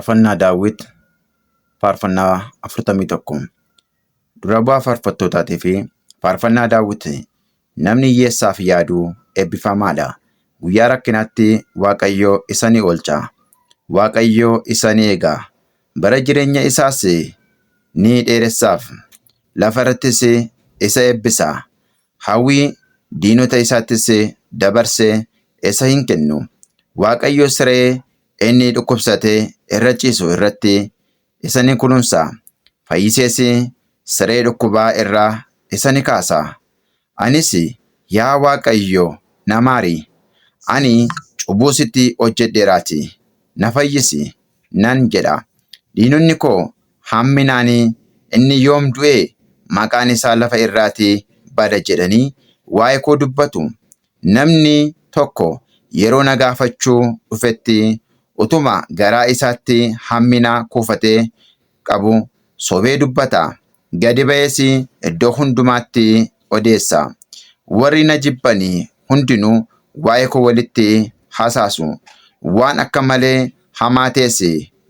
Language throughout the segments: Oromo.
Faarfannaa Daawit Faarfannaa 41 Dura bu'aa faarfattootaatii fi Faarfannaa Daawit namni hiyyeessaaf yaadu eebbifamaadha. Guyyaa rakkinaatti Waaqayyo isa ni oolcha. Waaqayyo isa ni eega. Bara jireenya isaas ni dheeressaaf. Lafa irrattis isa eebbisa. Hawwii diinota isaattis dabarsee isa hin kennu. Waaqayyo siree inni dhukkubsatee irra ciisu irratti isa ni kunuunsa. Fayyisees siree dhukkubaa irraa isa ni kaasa. Anis yaa Waaqayyo na maari. Ani cubbuu sitti hojjedheeraatii na fayyisi nan jedha. Diinonni koo hamminaan inni yoom du'e maqaan isaa lafa irraatii bada jedhanii waa'ee koo dubbatu. Namni tokko yeroo na gaafachuu dhufetti utuma garaa isaatti hammina kuufatee qabu sobee dubbata. Gadi ba'ees iddoo hundumaatti odeessa. Warri na jibbanii hundinuu waa'ee koo walitti hasaasu. Waan akka malee hamaa ta'es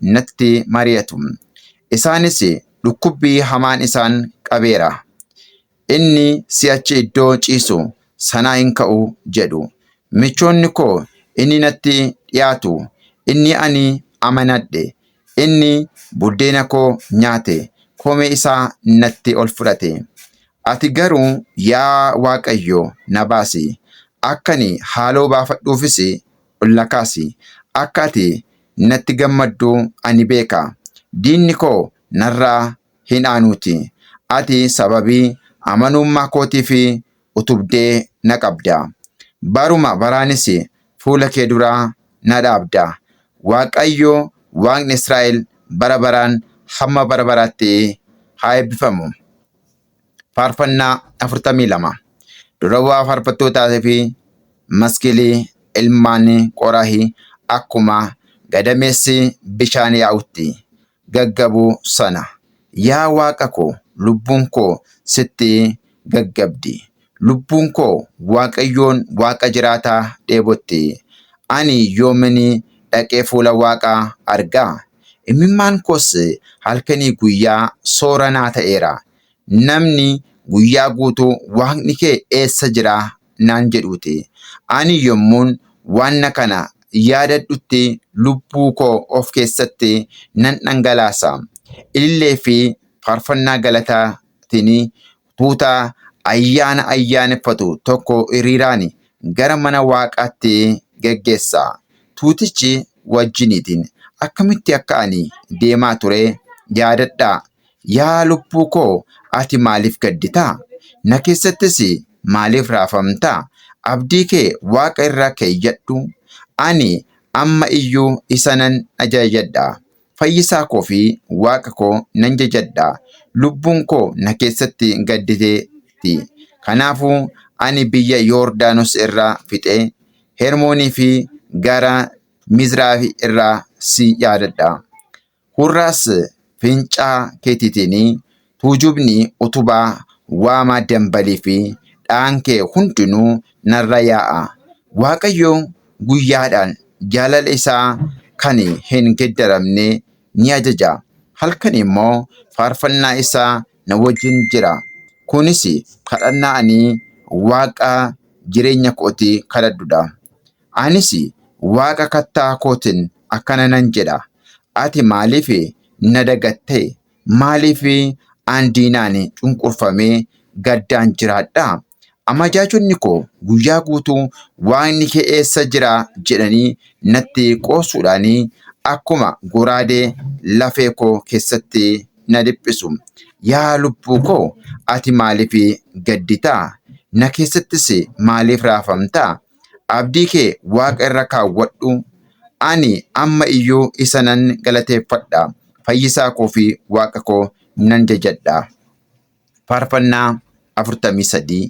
natti mari'atu. Isaanis dhukkubbii hamaan isaan qabeera. Inni si'achi iddoo ciisu sanaa hin ka'u jedhu. Michoonni koo inni natti dhiyaatu. Inni ani amanadhe. Inni buddeena koo nyaate. Koomee isaa natti ol fudhate. Ati garuu yaa Waaqayyo na baasi. Akka ani haaloo baafadhuufis ol na kaasi. Akka ati natti gammaddu ani beeka. Diinni koo narraa hin aanuuti. Ati sababii amanummaa kootiif utubdee na qabda. Baruma baraanis fuula kee duraa na dhaabda. Waaqayyo Waaqni Israa'el bara baraan hamma bara baraatti haa eebbifamu. Faarfannaa 42 Dura bu'aa faarfattootaa fi maskilii ilmaan Qoraahii akkuma gadameessi bishaan yaa'utti gaggabuu sana. Yaa Waaqa koo lubbuun koo sitti gaggabdi. Lubbuun koo Waaqayyoon Waaqa jiraataa dheebotti. Ani yoomini dhaqee fuula Waaqaa argaa. Imimmaan koos halkanii guyyaa soora naa ta'eera. Namni guyyaa guutuu Waaqni kee eessa jira naan jedhuuti. Ani yommuun waan kana yaadadhutti lubbuu koo of keessatti nan dhangalaasa. Ilillee fi faarfannaa galataatiin tuutaa ayyaana ayyaaneffatu tokko hiriiraan gara mana Waaqaatti geggeessa. Tuutichi wajjiniitiin akkamitti akka ani deemaa ture yaadadhaa. Yaa lubbuu koo ati maaliif gadditaa? Na keessattis maaliif raafamtaa? Abdii kee Waaqa irraa keeyyadhu. Ani amma iyyuu isa nan ajajadha. Fayyisaa koo fi Waaqa koo nan jajadha. Lubbuun koo na keessatti gadditeetti. Kanaafuu ani biyya Yordaanos irraa fixee Hermoonii fi gara Mizraafi irraa si yaadadha. Hurraas fincaa keetiitiin tuujubni utubaa waamaa dambalii fi dhaan kee hundinuu narra yaa'a. Waaqayyo guyyaadhaan jaalala isaa kan hin geddaramne ni ajaja. Halkan immoo faarfannaa isaa na wajjin jira. Kunis kadhannaa ani Waaqa jireenya kootii kadhadhudha. Anis Waaqa kattaa kootiin akkana nan jedha. Ati maaliif na dagatte? Maaliif an diinaan cunqurfamee gaddaan jiraadha? Amajaajonni koo guyyaa guutuu Waaqni kee eessa jira jedhanii natti qoosuudhaan akkuma goraadee lafee koo keessatti na dhiphisu. Yaa lubbuu koo ati maaliif gadditaa? Na keessattis maaliif raafamtaa? Abdii kee Waaqa irra kaawwadhu. Ani amma iyyuu isa nan galateeffadha. Fayyisaa koo fi Waaqa koo nan jajadha. Faarfannaa 43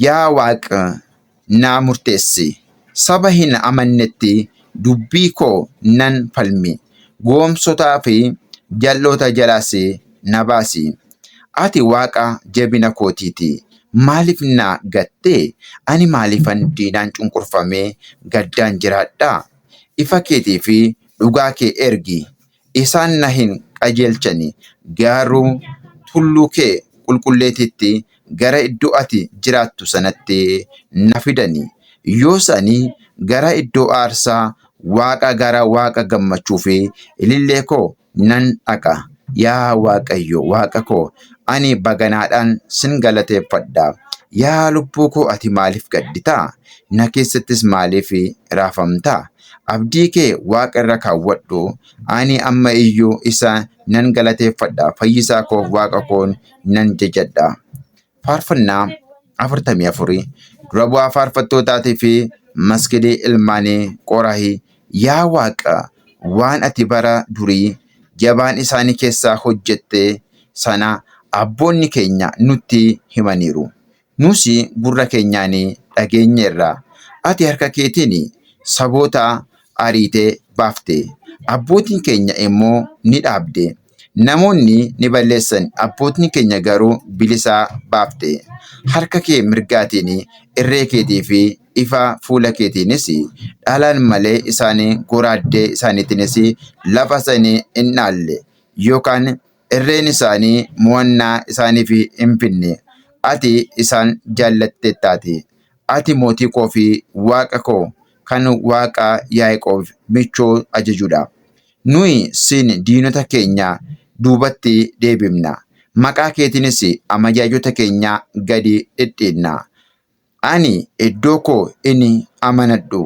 Yaa Waaqa naa murteessi. Saba hin amannetti dubbii koo nan falmi. Goomsotaa fi jal'oota jalaas na baasi. Ati Waaqa jabina kootiiti. Maaliif na gattee? Ani maaliifan diinaan cunqurfamee gaddaan jiraadha? Ifa keetii fi dhugaa kee ergi. isaan na hin qajeelchani garuu tulluu kee qulqulleetitti gara iddoo ati jiraattu sanatti na fidani. Yoos ani gara iddoo aarsaa Waaqa gara Waaqa gammachuu fi ilillee koo nan dhaqa. Yaa Waaqayyo Waaqa koo ani baganaadhaan sin galateeffadha. Yaa lubbuu koo ati maaliif gadditaa? Na keessattis maaliif raafamtaa? Abdii kee Waaqa irra kaawwadhu. Ani amma iyyuu isa nan galateeffadha. Fayyisaa koo Waaqa koon nan jajadha. Faarfannaa 44 dura bu'aa faarfattootaatii fi maskilii ilmaanii Qoraahii. Yaa Waaqa waan ati bara durii jabaan isaanii keessaa hojjette sana abboonni keenya nutti himaniiru. Nus gurra keenyaan dhageenyeerra. Ati harka keetiin saboota ariitee baafte. Abbootiin keenya immoo ni dhaabde. Namoonni ni balleessan. Abbootiin keenya garuu bilisaa baafte. Harka kee mirgaatiin irree keetii fi ifa fuula keetiinis dhalaan malee isaanii goraaddee isaaniitiinis lafa isaanii hin dhaalle yookaan irreen isaanii mo'annaa isaaniif hin finne. Ati isaan jaallatteettaati. Ati mootii koo fi Waaqa koo kan Waaqa Yaaqoob michoo ajajuudha. Nuyi sin diinota keenya duubatti deebifna. Maqaa keetiinis amajaajota keenya gadi dhidhiinna. Ani iddoo koo inni amanadhu.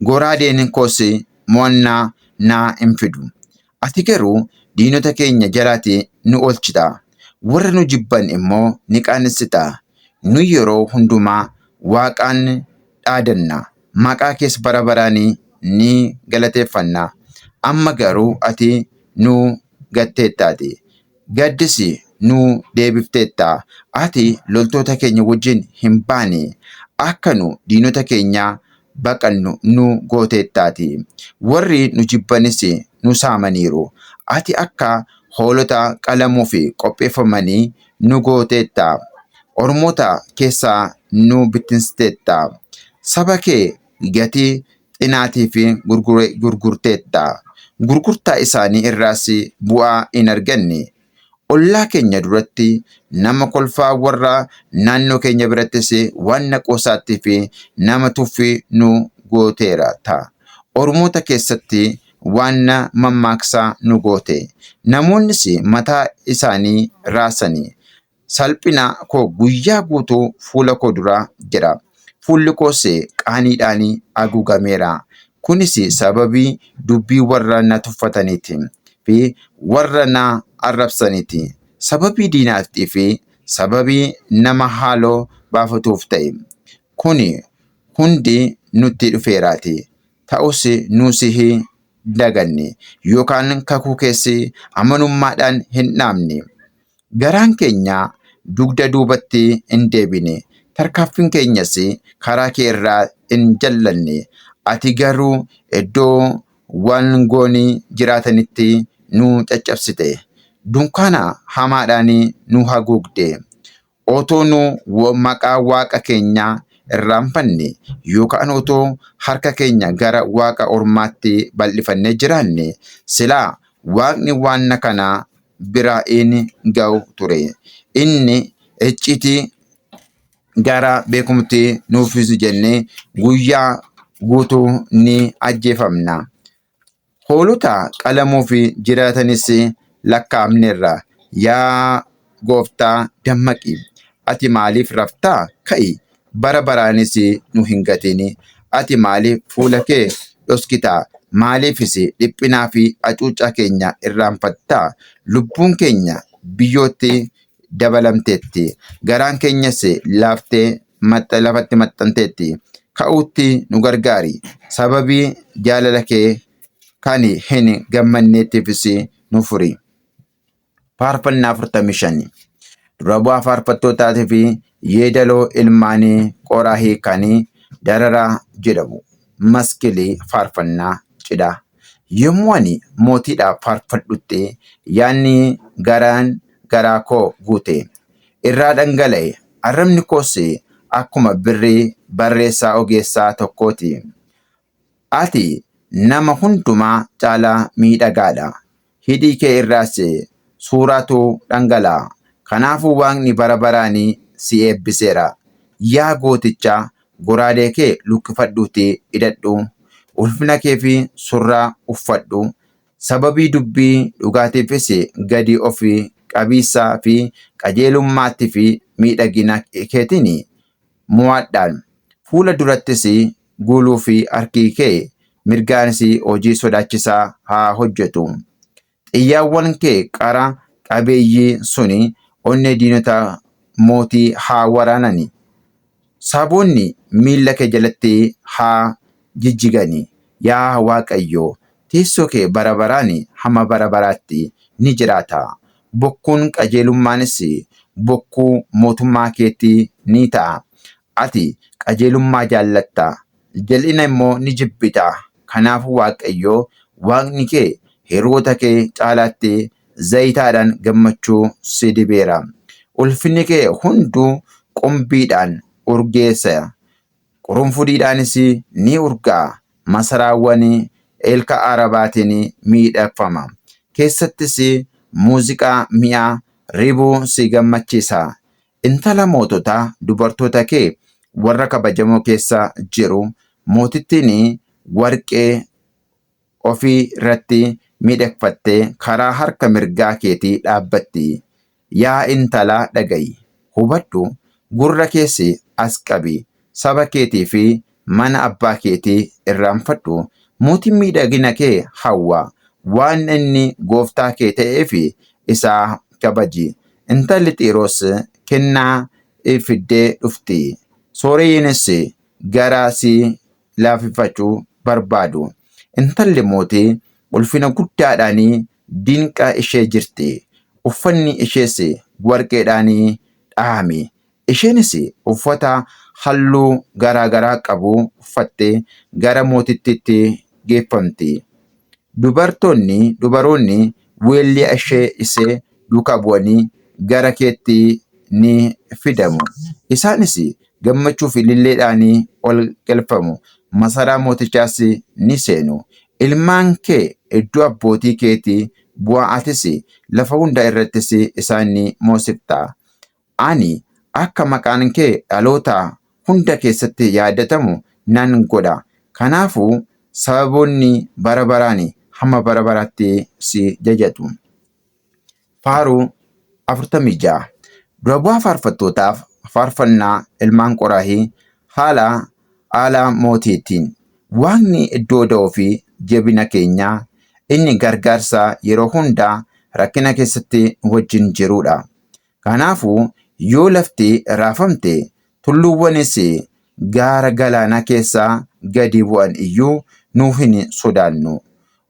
Goraadeen koos mo'annaa naa hin fidu. Ati garuu diinota keenya jalaatii nu oolchita. Warra nu jibban immoo ni qaanessita. Nu yeroo hundumaa Waaqaan dhaadanna. Maqaa kees bara baraan ni galateeffanna. Amma garuu ati nu gatteettaati. Gaddis nu deebifteetta. Ati loltoota keenya wajjin hin baane. Akka nu diinota keenya baqannu nu gooteettaati. Warri nu jibbanis nu saamaniiru. Ati akka hoolota qalamuuf qopheeffamanii nu gooteetta. Ormoota keessaa nu bittinsteetta. Saba kee gatii xinaatiif gurgurteetta. Gurgurtaa isaanii irraas bu'aa hin arganne. Ollaa keenya duratti nama kolfaa warra naannoo keenya birattis waan qoosaattii fi nama tuffii nu gooteera ta'a. Ormoota keessatti waan mammaaksaa nu goote. Namoonnis mataa isaanii raasanii. Salphina koo guyyaa guutuu fuula koo dura jira. Fuulli koos qaaniidhaan haguugameera. Kunis sababii dubbii warra na tuffataniiti fi warra na arrabsaniiti. Sababii diinaatii fi sababii nama haaloo baafatuuf ta'e. Kuni hundi nutti dhufeeraati. Ta'us nus hin daganne yookaan kakuu keessi amanummaadhaan hin dhaabne. Garaan keenya dugda duubatti hin deebine. Tarkaanfiin keenyas karaa kee irraa hin jallanne. Ati garuu iddoo waangoonni jiraatanitti nu caccabsite. Dunkaana hamaadhaan nu haguugde. Otoo nu maqaa Waaqa keenyaa irraanfanne yookaan otoo harka keenya gara Waaqa ormaatti bal'ifannee jiraanne silaa Waaqni waan kana bira hin ga'u ture. Inni icciitii gara beekumti nuuf jennee guyyaa guutuu ni ajjeefamna. Hoolota qalamuuf jiraatanis lakkaa'amneerra. Yaa Gooftaa dammaqi. Ati maaliif raftaa? Ka'i. Bara baraanis nu hin gatin. Ati maaliif fuula kee dhoksitaa? Maaliifis dhiphinaa fi hacuuccaa keenya irraanfattaa? Lubbuun keenya biyyootti dabalamteetti. Garaan keenyas lafatti maxxanteetti. Ka'uutti nu gargaari. Sababii jaalala kee kan hin gammanneetiifis nu furi. Faarfannaa 45 dura bu'aa faarfattootaatii fi yeedaloo ilmaanii Qoraahii kan dararaa jedhamu maskilii faarfannaa cidhaa. Yommuu ani mootiidhaaf faarfadhutti yaadni garaa koo guute. Irraa dhangala'e. Arrabni koos akkuma birrii barreessaa ogeessaa tokkooti. Ati nama hundumaa caalaa miidhagaadha. Hidhii kee irraas suuraatu dhangala'a. Kanaafuu Waaqni bara baraanii si eebbiseera. Yaa gooticha, goraadee kee luqqifadhuutii hidhadhu. Ulfina kee fi surraa uffadhu. Sababii dubbii dhugaatiifis gadi ofi qabiisaa fi qajeelummaatti fi miidhagina keetiin mo'adhaan. Fuula durattis guuluu fi harki kee mirgaanis hojii sodaachisaa haa hojjetu. Xiyyaawwan kee qara qabeeyyii suni onnee diinota mootii haa waraanani. Saboonni miilla kee jalatti haa jijjigani. Yaa Waaqayyo, teessoo kee bara baraan hamma bara baraatti ni jiraata. Bokkuun qajeelummaanis bokkuu mootummaa keetti ni ta'a. Ati qajeelummaa jaallatta, jal'ina immoo ni jibbita. Kanaafuu Waaqayyo Waaqni kee heroota kee caalaatti zayitaadhaan gammachuu si dibeera. Ulfinni kee hunduu qumbiidhaan urgeessa. Qurunfudiidhaanis ni urgaa. Masaraawwan ilka arabaatiin miidhagfama. Keessattis muuziqaa mi'aa ribuu si gammachiisa. Intala moototaa dubartoota kee warra kabajamoo keessa jiru mootittiin warqee ofii irratti miidhagfattee karaa harka mirgaa keetii dhaabbatti. Yaa intala dhaga'i, hubadhu, gurra keessi as qabi. Saba keetii fi mana abbaa keetii irraanfadhu. Mootiin miidhagina kee hawwa. Waan inni gooftaa kee ta'eef isaa kabaji. Intalli Xiiroos kennaa fiddee dhufti. Sooreyyiinis garaa si laafifachuu barbaadu. Intalli mootii ulfina guddaadhaan dinqa ishee jirti. Uffanni ishees warqeedhaan dhahame. Isheenis uffata halluu garaa garaa qabu uffattee gara mootittiitti geeffamti. Dubaroonni weelli ishee duukaa bu'anii gara keetti ni fidamu. Isaanis gammachuu fi ililleedhaan ol galfamu. Masaraa mootichaas ni seenu. Ilmaan kee iddoo abbootii keetii bu'aa, atis lafa hunda irrattis isaan ni moosifta. Ani akka maqaan kee dhaloota hunda keessatti yaadatamu nan godha. Kanaafuu saboonni bara baraan hamma bara baraatti si jajatu. Faaruu 46. Dura bu'aa faarfattootaaf faarfannaa ilmaan Qoraahii haala mootiitiin. Waaqni iddoo da'oo fi jabina keenyaa, inni gargaarsa yeroo hundaa rakkina keessatti wajjin jirudha. Kanaafuu yoo lafti raafamte, tulluuwwanis gaara galaanaa keessaa gadi bu'an iyyuu nuuf hin sodaannu.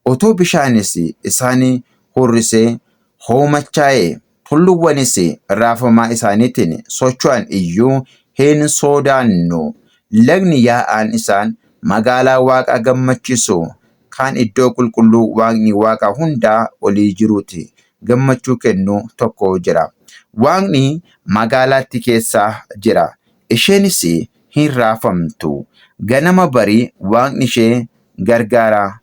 Otoo bishaanis isaan hurrisee hoomachaa'ee, tulluuwwanis raafamaa isaaniitiin socho'an iyyuu hin sodaannu. Lagni yaa'aan isaan magaalaa Waaqa gammachiisu kan iddoo qulqulluu Waaqni Waaqa hundaa olii jiruuti gammachuu kennu tokko jira. Waaqni magaalaatti keessa jira. Isheenis hin raafamtu. Ganama barii Waaqni ishee gargaara.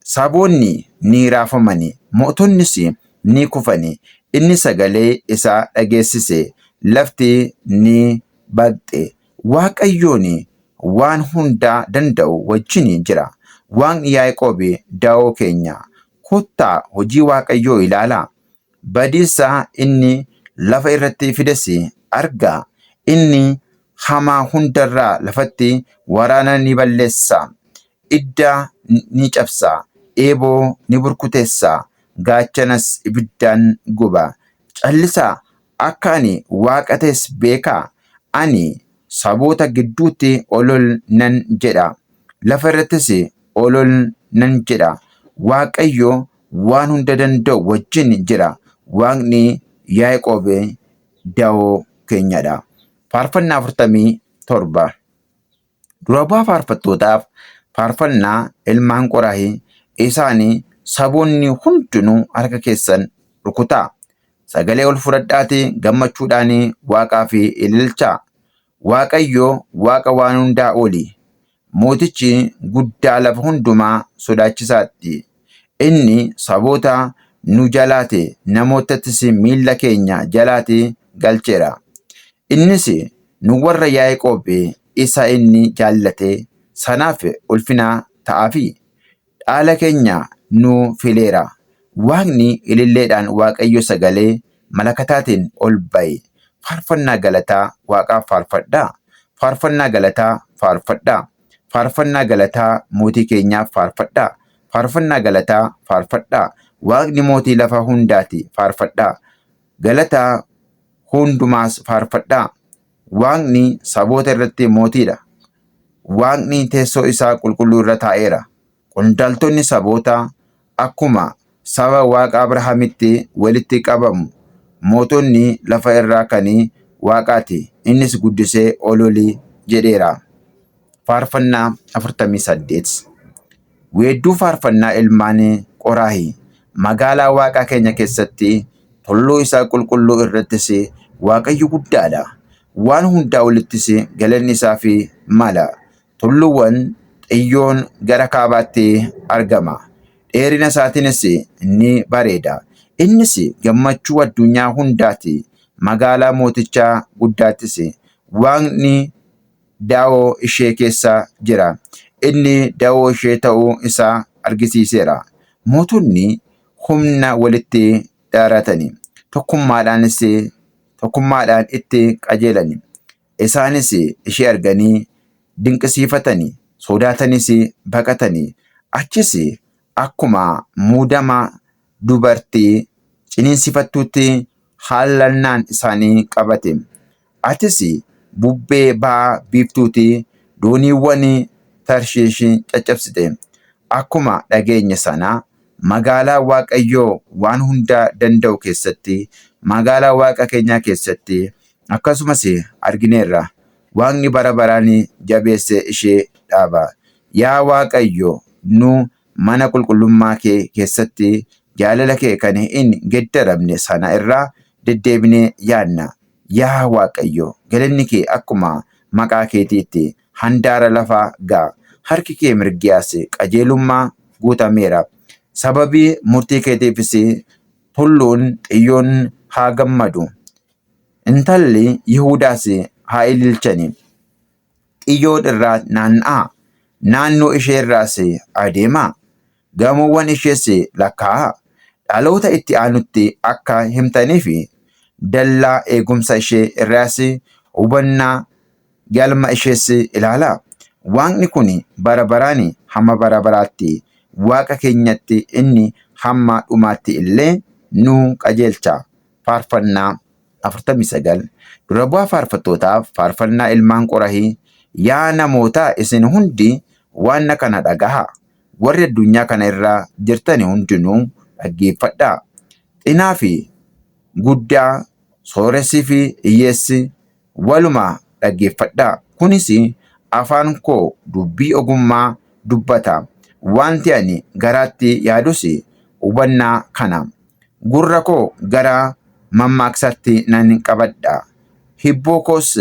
Saboonni ni raafamani, mootonnis ni kufani. Inni sagalee isaa dhageessise, lafti ni baqxe. Waaqayyoon waan hundaa danda'u wajjin jira. Waaqni Yaaqoob da'oo keenya. Kottaa hojii Waaqayyoo ilaalaa. Badiisa inni lafa irratti fides argaa. Inni hamaa hundarraa lafatti waraana ni balleessa. Idda ni cabsa. Eeboo ni burkuteessa. Gaachanas ibiddaan guba. Callisaa, akka ani Waaqa ta'es beekaa. Ani saboota gidduutti olol nan jedha. Lafa irrattis olol nan jedha. Waaqayyo waan hunda danda'u wajjin jira. Waaqni Yaaqoob da'oo keenyadha. Faarfannaa 47. Dura bu'aa faarfattootaaf faarfannaa ilmaan Qoraahii. Isaan saboonni hundinuu harka keessan rukutaa. Sagalee ol fudhadhaatii gammachuudhaan Waaqaaf ililchaa. Waaqayyo Waaqa waan hundaa oli. mootichi guddaa lafa hundumaa sodaachisaatti. Inni saboota nu jalaate namootattis miilla keenya jalaate galcheera. Innis nu warra Yaaqoob isa inni jaallate sanaaf ulfina ta'aafi. Dhaala keenya nu fileera. Waaqni ililleedhaan Waaqayyo sagalee malakataatiin ol ba'e. Faarfannaa galataa Waaqaaf faarfadhaa. Faarfannaa galataa faarfadhaa. Faarfannaa galataa mootii keenyaaf faarfadhaa. Faarfannaa galataa faarfadhaa. Waaqni mootii lafa hundaati faarfadhaa. Galataa hundumaas faarfadhaa. Waaqni saboota irratti mootiidha. Waaqni teessoo isaa qulqulluu irra taa'eera. Qondaaltonni sabootaa akkuma saba Waaqa Abrahaamitti walitti qabamu. Mootonni lafa irraa kan Waaqaati. Innis guddisee ololii jedheera. Faarfannaa 48. Weedduu faarfannaa ilmaan Qooraahi. Magaalaa Waaqaa keenya keessatti tulluu isaa qulqulluu irrattis Waaqayyo guddaadha. Waan hundaa olittis galanni isaaf mala. Tulluuwwan Xiyyoon gara kaabaatti argama. Dheerina isaatiinis ni bareeda. Innis gammachuu addunyaa hundaati. Magaalaa mootichaa guddaattis Waaqni da'oo ishee keessa jira. Inni da'oo ishee ta'uu isaa argisiiseera. Mootonni humna walitti dharatani. Tokkummaadhaan itti qajeelani. Isaanis ishee arganii dinqisiifatanii sodaatanis baqatanii. Achis akkuma muudama dubartii ciniinsifattuutti haallannaan isaanii qabate. Atis bubbee ba'a biiftuuti dooniiwwan Tarshiish caccabsite. Akkuma dhageenya sana magaalaa Waaqayyoo waan hunda danda'u keessatti, magaalaa Waaqa keenyaa keessatti akkasumas argineerra. Waaqni bara baraan jabeesse ishee dhaaba. Yaa Waaqayyo, nu mana qulqullummaa kee keessatti jaalala kee kan hin geddaramne sana irraa deddeebinee yaadna. Yaa Waaqayyo, galanni kee akkuma maqaa keetiitti handaara lafaa ga'a. Harki kee mirgiyaas qajeelummaa guutameera. Sababii murtii keetiifis tulluun Xiyyoon haa gammadu. Intalli Yihuudaas haa ililchani. Xiyyoon irraa naanna'aa. Naannoo ishee irraas adeemaa. Gamoowwan ishees lakkaa'aa. Dhaloota itti aanutti akka himtaniif dallaa eegumsa ishee irraas hubannaa galma ishees ilaalaa. Waaqni kun bara baraan hamma bara baraatti Waaqa keenyatti inni hamma dhumaatti illee nu qajeelcha. Faarfannaa 49. Dura bu'aa faarfattootaaf faarfannaa ilmaan Qooraahi. Yaa namoota isin hundi waan kana dhagahaa. Warri addunyaa kana irra jirtan hundinuu dhaggeeffadhaa. Xinaa fi guddaa, sooressii fi hiyyeessi waluma dhaggeeffadhaa. Kunis afaan koo dubbii ogummaa dubbata. Wanti ani garaatti yaadus hubannaa kana. Gurra koo gara mammaaksaatti nan qabadha. Hibboo koos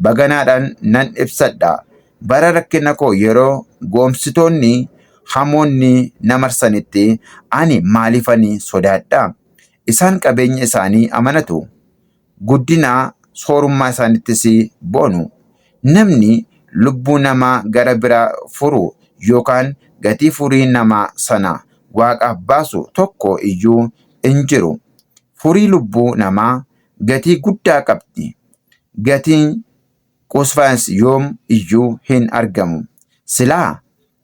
baganaadhaan nan ibsadha. Bara rakkina koo yeroo goomsitoonni hamoonni na marsanitti ani maaliifani sodaadha? Isaan qabeenya isaanii amanatu. Guddina soorummaa isaanittis boonu. Namni lubbuu namaa gara biraa furu yookaan gatii furii namaa sana Waaqaaf baasu tokko iyyuu hin jiru. Furii lubbuu namaa gatii guddaa qabdi. Gatiin qusfaas yoom iyyuu hin argamu. Silaa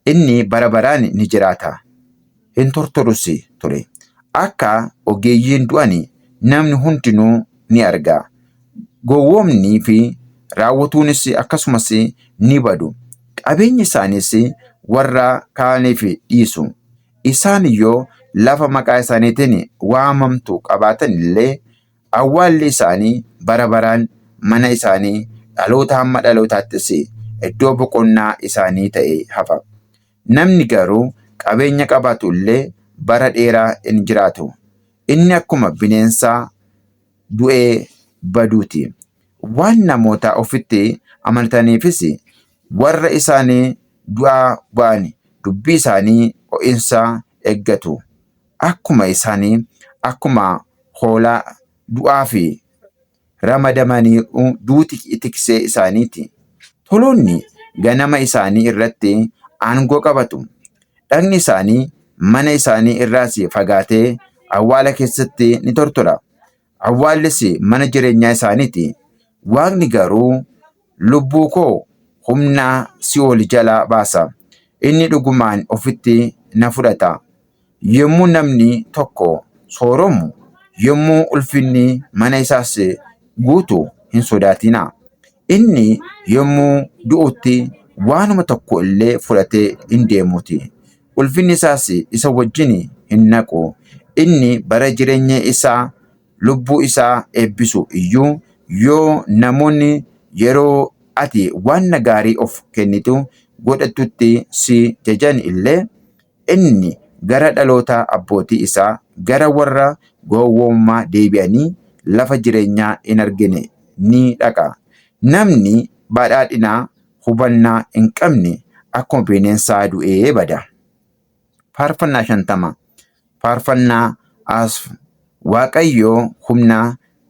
inni bara baraan ni jiraata. Hin tortorus ture. Akka ogeeyyiin du'ani namni hundinuu ni arga. Gowwoomnii fi raawwatuunis akkasumas ni badu. Qabeenyi isaanis warra kaaniif dhiisu. Isaan yoo lafa maqaa isaaniitiin waamamtu qabaatan illee awwaalli isaanii bara baraan mana isaanii dhaloota hamma dhalootaattis iddoo boqonnaa isaanii ta'e hafa. Namni garuu qabeenya qabaatu illee bara dheeraa hin jiraatu. Inni akkuma bineensaa du'ee baduuti. Waan namoota ofitti amanataniifis warra isaanii du'aa bu'an dubbii isaanii ho'insa eeggatu. Akkuma isaanii akkuma hoolaa du'aa fi ramadamanii duuti tiksee isaaniiti. Toloonni ganama isaanii irratti aangoo qabatu. Dhagni isaanii mana isaanii irraas fagaatee awwaala keessatti ni tortora. Awwaallis mana jireenyaa isaaniiti. Waaqni garuu lubbuu koo humna Si'ool jalaa baasa. Inni dhugumaan ofitti na fudhata. Yommuu namni tokko sooromu, yommuu ulfinni mana isaas guutu hin sodaatinaa. Inni yommuu du'utti waanuma tokko illee fudhatee hin deemuuti. Ulfinni isaas isa wajjin hin naqu. Inni bara jireenya isaa lubbuu isaa eebbisu iyyuu yoo namoonni yeroo ati waan gaarii of kennitu godhatutti si jajan illee, inni gara dhaloota abbootii isaa gara warra gowwoommaa deebi'anii lafa jireenyaa hin argine ni dhaqa. Namni badhaadhina hubannaa hin qabne akkuma bineensaa du'ee bada. Faarfannaa 50. Faarfannaa Asf. Waaqayyoo humna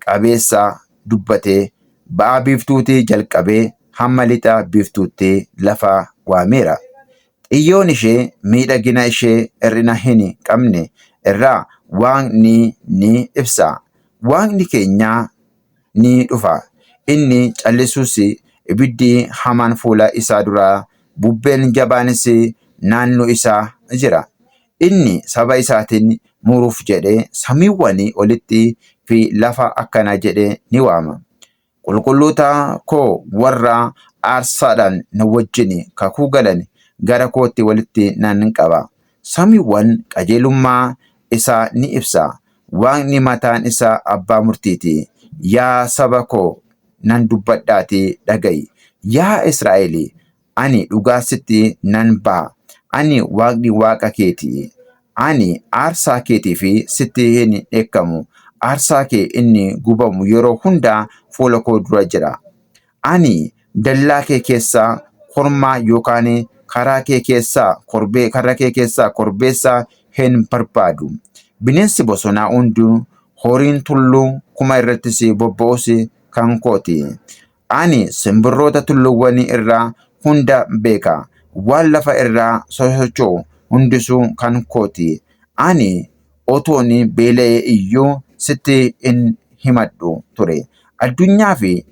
qabeessa dubbatee ba'a biiftuutii jalqabee hamma lixa biiftuutti lafa waameera. Xiyyoon ishee miidhagina ishee hir'ina hin qabne irraa Waaqni ni ibsa. Waaqni keenya ni dhufa. Inni callisuus ibiddi hamaan fuula isaa duraa, bubbeen jabaanis naannoo isaa jira. Inni saba isaatiin muruuf jedhee samiiwwan olitti fi lafa akkana jedhee ni waama. Qulqulloota koo warra aarsaadhaan na wajjin kakuu galan gara kootti walitti nan qaba. Samiiwwan qajeelummaa isaa ni ibsa. Waaqni mataan isaa abbaa murtiiti. Yaa saba koo nan dubbadhaatii dhaga'i. Yaa Israa'el, ani dhugaa sitti nan ba'a. Ani Waaqni Waaqa keeti. Ani aarsaa keetii fi sitti hin dheekkamu. Aarsaa kee inni gubamu yeroo hundaa fuula koo dura jira. Ani dallaa kee keessaa kormaa yookaan karaa kee keessaa korbeessa hin barbaadu. Bineensi bosonaa hunduu, horiin tulluu kuma irrattis bobba'us kan kooti. Ani simbirroota tulluuwwanii irraa hunda beeka. Waan lafa irraa sosocho'u hundisuu kan kooti. Ani otoon beela'ee iyyuu sitti hin himadhu ture. Addunyaa fi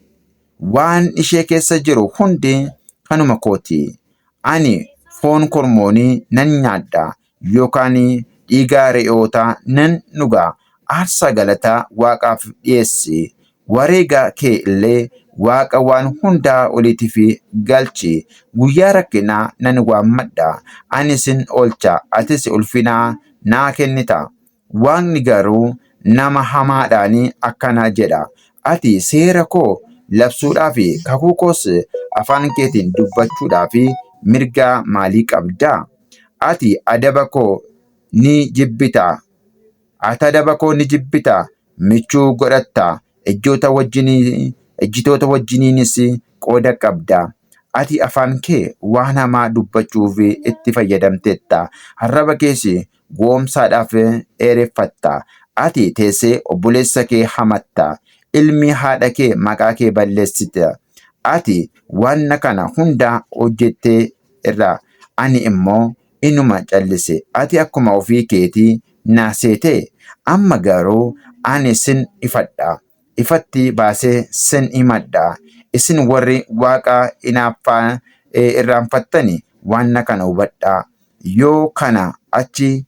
waan ishee keessa jiru hundi kanuma kooti. Ani foon kormoonii nan nyaadha yookaan dhiiga re'ootaa nan dhuga. Aarsaa galataa Waaqaaf dhiyeessi. Wareega kee illee Waaqa waan hundaa oliitiif galchi. Guyyaa rakkinaa nan waammadha. Ani sin oolcha, atis ulfina naa kennita. Waaqni garuu nama hamaadhaan akkana jedha. Ati seera koo labsuudhaaf kakuu koos afaan keetiin dubbachuudhaaf mirga maalii qabda? Ati adaba koo ni jibbita. Michuu godhatta. Ejjitoota wajjiniinis qooda qabda. Ati afaan kee waan hamaa dubbachuuf itti fayyadamteetta. Arraba kees gowwoomsaadhaaf dheereffatta. Ati teessee obboleessa kee hamatta. Ilmi haadha kee maqaa kee balleessita. Ati waan kana hunda hojjettee irra ani immoo inuma callise. Ati akkuma ofii keetii na seete. Amma garuu ani sin ifadha. Ifatti baasee sin himadha. Isin warri Waaqa irraanfattani waan kana hubadhaa. Yoo kana achi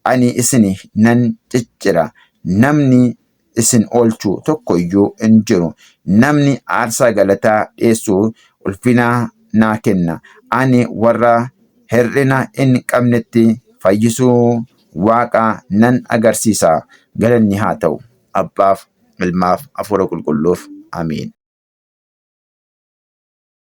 ani isin nan ciccira. Namni isin oolchu tokko iyyuu hin jiru. Namni aarsaa galataa dhiyeessu ulfina naa kenna. Ani warra hir'ina hin qabnetti fayyisuu Waaqa nan agarsiisa. Galanni haa ta'u Abbaaf, Ilmaaf, Hafuura Qulqulluuf. Amiin.